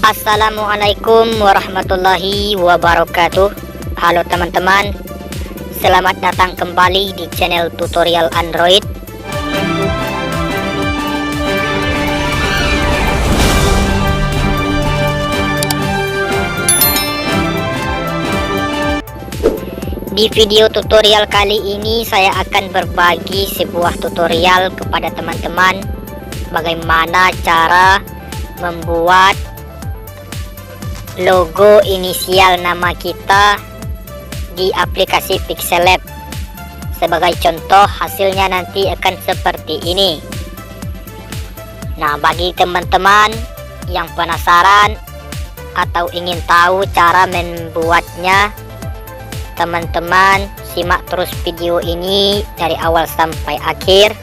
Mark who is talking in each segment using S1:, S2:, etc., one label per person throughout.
S1: Assalamualaikum warahmatullahi wabarakatuh. Halo teman-teman, selamat datang kembali di channel tutorial Android. Di video tutorial kali ini saya akan berbagi sebuah tutorial kepada teman-teman bagaimana cara membuat logo inisial nama kita di aplikasi Pixel Lab. Sebagai contoh, hasilnya nanti akan seperti ini. Nah, bagi teman-teman yang penasaran atau ingin tahu cara membuatnya, teman-teman simak terus video ini dari awal sampai akhir.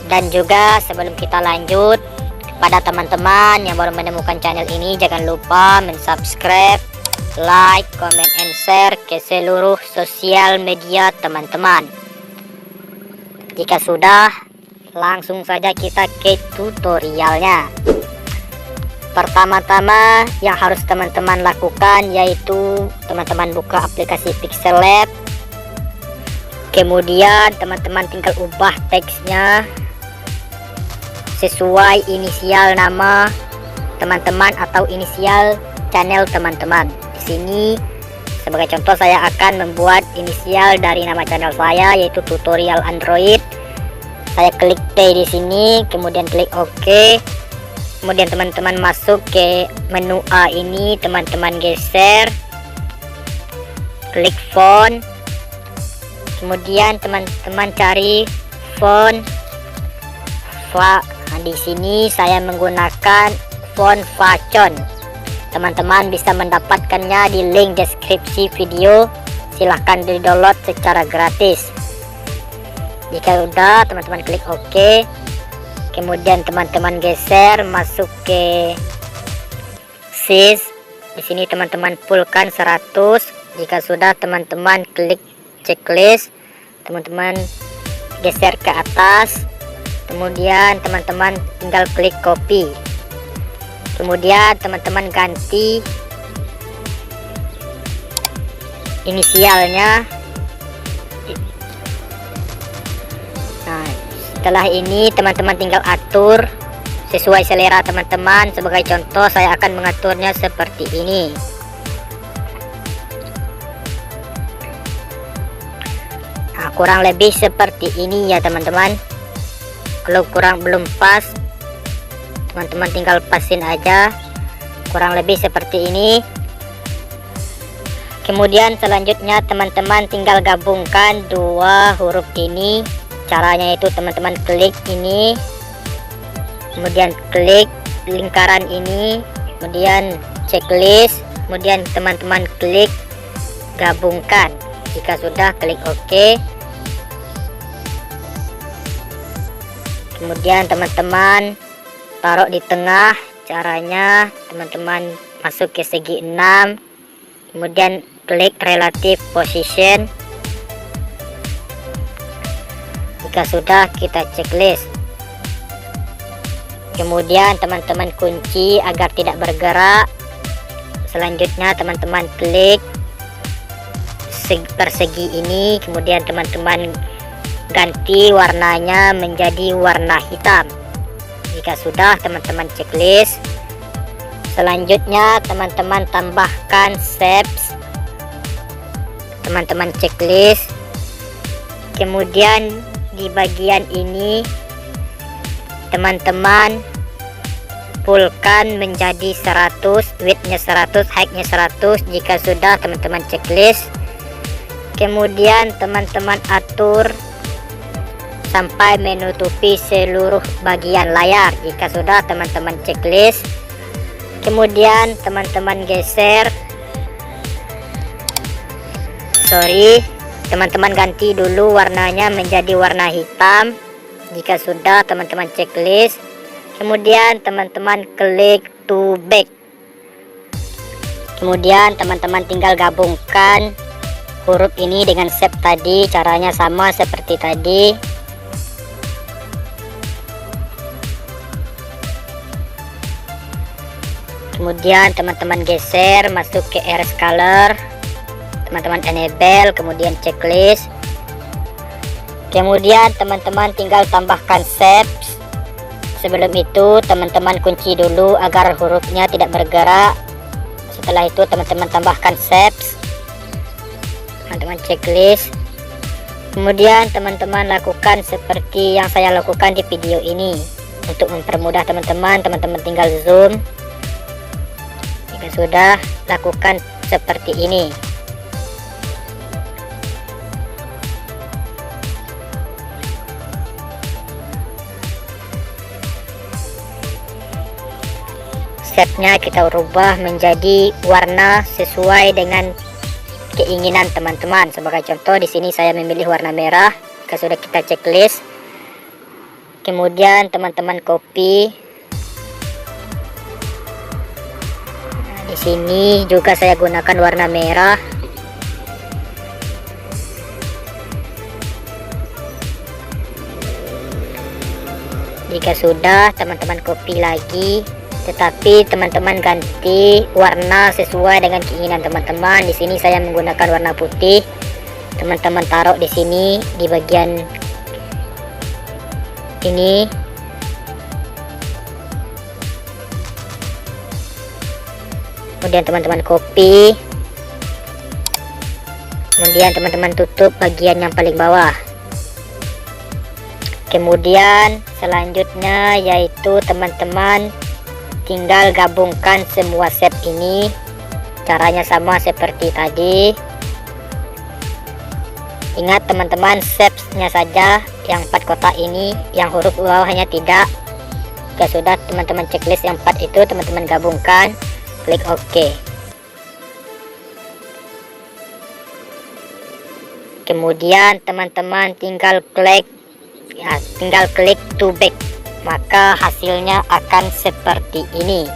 S1: Dan juga sebelum kita lanjut, pada teman-teman yang baru menemukan channel ini, jangan lupa subscribe, like, comment, and share ke seluruh sosial media teman-teman. Jika sudah, langsung saja kita ke tutorialnya. Pertama-tama yang harus teman-teman lakukan yaitu teman-teman buka aplikasi Pixel Lab. Kemudian teman-teman tinggal ubah teksnya sesuai inisial nama teman-teman atau inisial channel teman-teman. Di sini sebagai contoh saya akan membuat inisial dari nama channel saya yaitu tutorial Android. Saya klik play di sini, kemudian klik OK. Kemudian teman-teman masuk ke menu A ini, teman-teman geser, klik font. Kemudian teman-teman cari font. Nah, di sini saya menggunakan font Facon. Teman-teman bisa mendapatkannya di link deskripsi video. Silahkan di-download secara gratis. Jika sudah, teman-teman klik OK. Kemudian teman-teman geser masuk ke size. Di sini teman-teman fullkan 100. Jika sudah, teman-teman klik checklist. Teman-teman geser ke atas. Kemudian teman-teman tinggal klik copy. Kemudian teman-teman ganti inisialnya. Nah, setelah ini teman-teman tinggal atur sesuai selera teman-teman. Sebagai contoh, saya akan mengaturnya seperti ini. Nah, kurang lebih seperti ini ya teman-teman. Kalau belum pas, teman-teman tinggal pasin aja. Kurang lebih seperti ini. Kemudian selanjutnya teman-teman tinggal gabungkan dua huruf ini. Caranya itu teman-teman klik ini, kemudian klik lingkaran ini, kemudian checklist, kemudian teman-teman klik gabungkan. Jika sudah, klik OK. Kemudian teman-teman taruh di tengah. Caranya teman-teman masuk ke segi 6, kemudian klik relative position. Jika sudah, kita checklist. Kemudian teman-teman kunci agar tidak bergerak. Selanjutnya teman-teman klik persegi ini, kemudian teman-teman ganti warnanya menjadi warna hitam. Jika sudah, teman-teman checklist. Selanjutnya teman-teman tambahkan shapes. Teman-teman checklist. Kemudian di bagian ini teman-teman fullkan menjadi 100, widthnya 100, heightnya 100. Jika sudah, teman-teman checklist. Kemudian teman-teman atur sampai menutupi seluruh bagian layar. Jika sudah, teman-teman checklist. Kemudian teman-teman geser. Teman-teman ganti dulu warnanya menjadi warna hitam. Jika sudah, teman-teman checklist. Kemudian teman-teman klik to back. Kemudian teman-teman tinggal gabungkan huruf ini dengan shape tadi. Caranya sama seperti tadi. Kemudian teman-teman geser masuk ke erase color, teman-teman enable, kemudian checklist. Kemudian teman-teman tinggal tambahkan shapes. Sebelum itu teman-teman kunci dulu agar hurufnya tidak bergerak. Setelah itu teman-teman tambahkan shapes, teman-teman checklist. Kemudian teman-teman lakukan seperti yang saya lakukan di video ini. Untuk mempermudah teman-teman tinggal zoom. Jika sudah, lakukan seperti ini. Shape-nya kita rubah menjadi warna sesuai dengan keinginan teman-teman. Sebagai contoh di sini saya memilih warna merah. Jika sudah kita checklist, kemudian teman-teman copy. Nah, di sini juga saya gunakan warna merah. Jika sudah, teman-teman copy lagi, tetapi teman-teman ganti warna sesuai dengan keinginan teman-teman. Di sini saya menggunakan warna putih. Teman-teman taruh di sini di bagian ini. Kemudian teman-teman copy. Kemudian teman-teman tutup bagian yang paling bawah. Kemudian selanjutnya yaitu teman-teman tinggal gabungkan semua shape ini. Caranya sama seperti tadi. Ingat teman-teman, shapes-nya saja yang 4 kotak ini, yang huruf bawahnya tidak. Jika sudah, teman-teman checklist yang 4 itu teman-teman gabungkan, klik OK. Kemudian teman-teman tinggal klik to back, maka hasilnya akan seperti ini.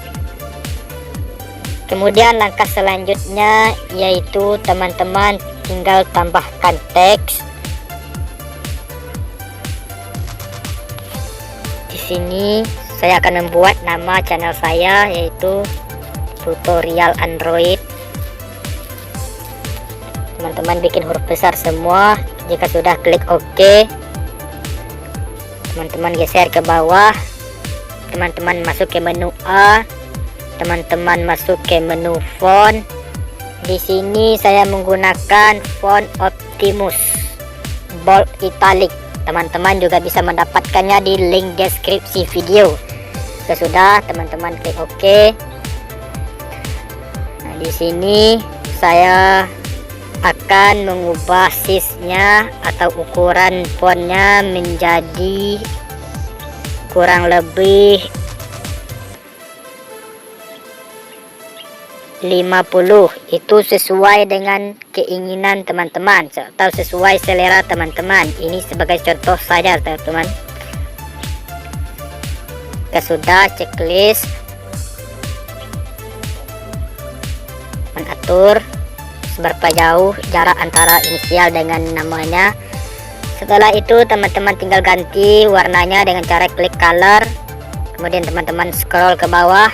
S1: Kemudian langkah selanjutnya yaitu teman-teman tinggal tambahkan teks. Di sini saya akan membuat nama channel saya yaitu tutorial Android. Teman-teman bikin huruf besar semua. Jika sudah, klik OK. Teman-teman geser ke bawah. Teman-teman masuk ke menu A. Teman-teman masuk ke menu font. Di sini saya menggunakan font Optimus bold italic. Teman-teman juga bisa mendapatkannya di link deskripsi video. Jika sudah, teman-teman klik OK. Nah, di sini saya akan mengubah size-nya atau ukuran fontnya menjadi kurang lebih 50. Itu sesuai dengan keinginan teman-teman atau sesuai selera teman-teman. Ini sebagai contoh saja teman-teman. Jika sudah, checklist, mengatur seberapa jauh jarak antara inisial dengan namanya. Setelah itu teman-teman tinggal ganti warnanya dengan cara klik color. Kemudian teman-teman scroll ke bawah.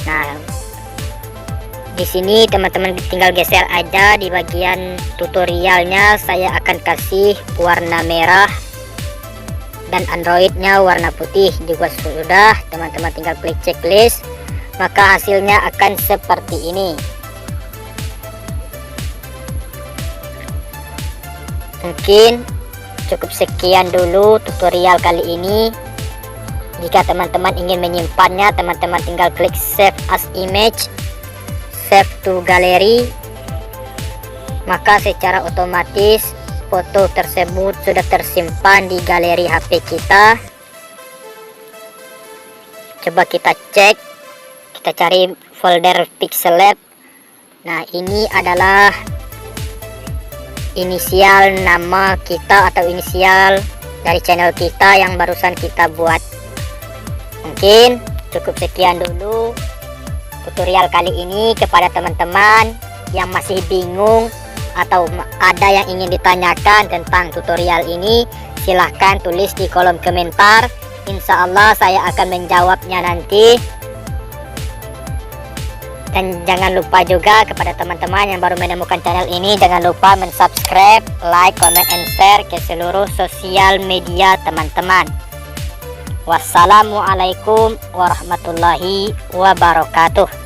S1: Nah, di sini teman-teman tinggal geser aja di bagian tutorialnya. Saya akan kasih warna merah dan Androidnya warna putih. Juga sudah, teman-teman tinggal klik checklist, maka hasilnya akan seperti ini. Mungkin cukup sekian dulu tutorial kali ini. Jika teman-teman ingin menyimpannya, teman-teman tinggal klik save as image, save to gallery, maka secara otomatis foto tersebut sudah tersimpan di galeri HP kita. Coba kita cek, kita cari folder Pixel Lab. Nah, ini adalah inisial nama kita atau inisial dari channel kita yang barusan kita buat. Mungkin cukup sekian dulu tutorial kali ini. Kepada teman-teman yang masih bingung atau ada yang ingin ditanyakan tentang tutorial ini, silahkan tulis di kolom komentar. Insya Allah saya akan menjawabnya nanti. Dan jangan lupa juga kepada teman-teman yang baru menemukan channel ini, jangan lupa mensubscribe, like, comment, and share ke seluruh sosial media teman-teman. Wassalamualaikum warahmatullahi wabarakatuh.